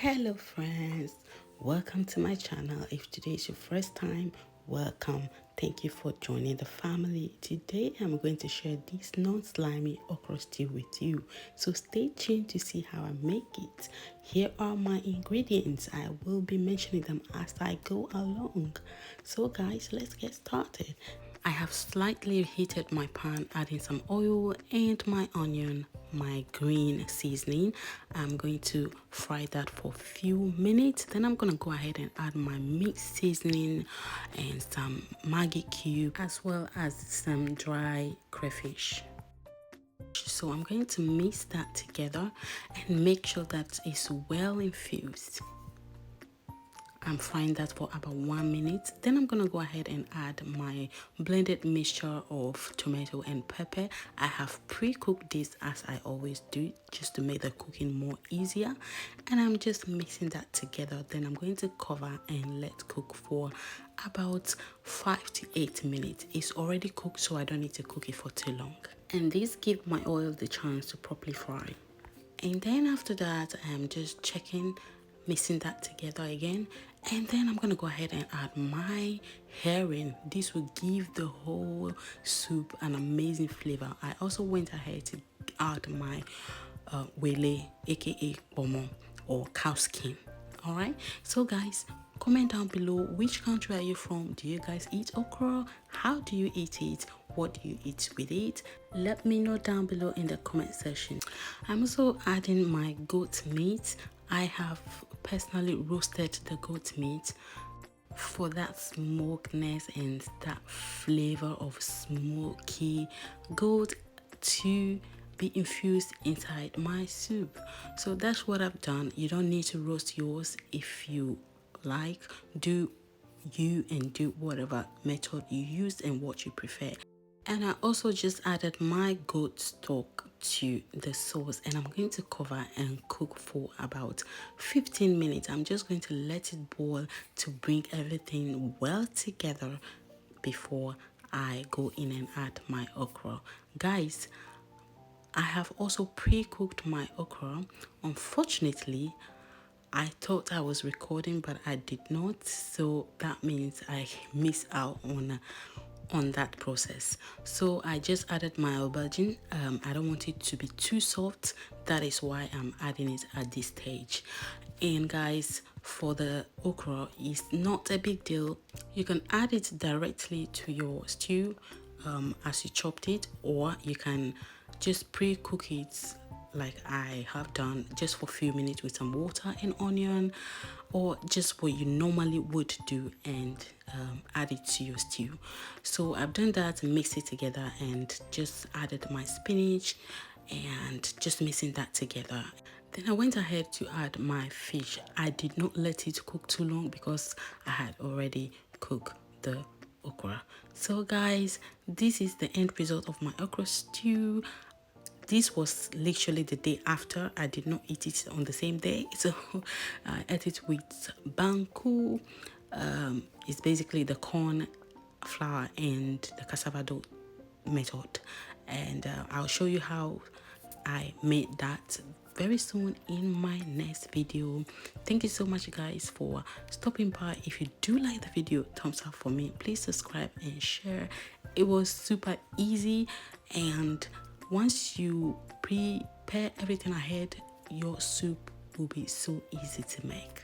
Hello friends, welcome to my channel. If today is your first time, welcome. Thank you for joining the family. Today I'm going to share this non-slimy okra stew with you, so stay tuned to see how I make it. Here are my ingredients. I will be mentioning them as I go along. So guys, let's get started. I have slightly heated my pan, adding some oil and my onion, my green seasoning. I'm going to fry that for a few minutes. Then I'm going to go ahead and add my mixed seasoning and some Maggi cube, as well as some dry crayfish. So I'm going to mix that together and make sure that it's well infused. I'm frying that for about 1 minute. Then I'm gonna go ahead and add my blended mixture of tomato and pepper. I have pre-cooked this as I always do, just to make the cooking more easier. And I'm just mixing that together. Then I'm going to cover and let cook for about 5 to 8 minutes. It's already cooked, so I don't need to cook it for too long. And this gives my oil the chance to properly fry. And then after that, I'm just checking, mixing that together again, and then I'm gonna go ahead and add my herring. This will give the whole soup an amazing flavor. I also went ahead to add my wele, aka Kpomo or Cowskin. All right, so guys, comment down below, which country are you from? Do you guys eat okra? How do you eat it? What do you eat with it? Let me know down below in the comment section. I'm also adding my goat meat. I have personally roasted the goat meat for that smokiness and that flavor of smoky goat to be infused inside my soup. So that's what I've done. You don't need to roast yours. If you like, do you and do whatever method you use and what you prefer. And I also just added my goat stock to the sauce, and I'm going to cover and cook for about 15 minutes. I'm just going to let it boil to bring everything well together before I go in and add my okra. Guys, I have also pre-cooked my okra. Unfortunately, I thought I was recording, but I did not, so that means I missed out on that process. So I just added my aubergine. I don't want it to be too soft, that is why I'm adding it at this stage. And guys, for the okra, it's not a big deal. You can add it directly to your stew as you chopped it, or you can just pre-cook it like I have done, just for a few minutes with some water and onion, or just what you normally would do, and add it to your stew. So I've done that, mixed it together, and just added my spinach and just mixing that together. Then I went ahead to add my fish. I did not let it cook too long because I had already cooked the okra. So guys, this is the end result of my okra stew. This was literally the day after. I did not eat it on the same day, so I ate it with banku. It's basically the corn flour and the cassava dough method, and I'll show you how I made that very soon in my next video. Thank you so much guys for stopping by. If you do like the video, thumbs up for me. Please subscribe and share. It was super easy, and once you prepare everything ahead, your soup will be so easy to make.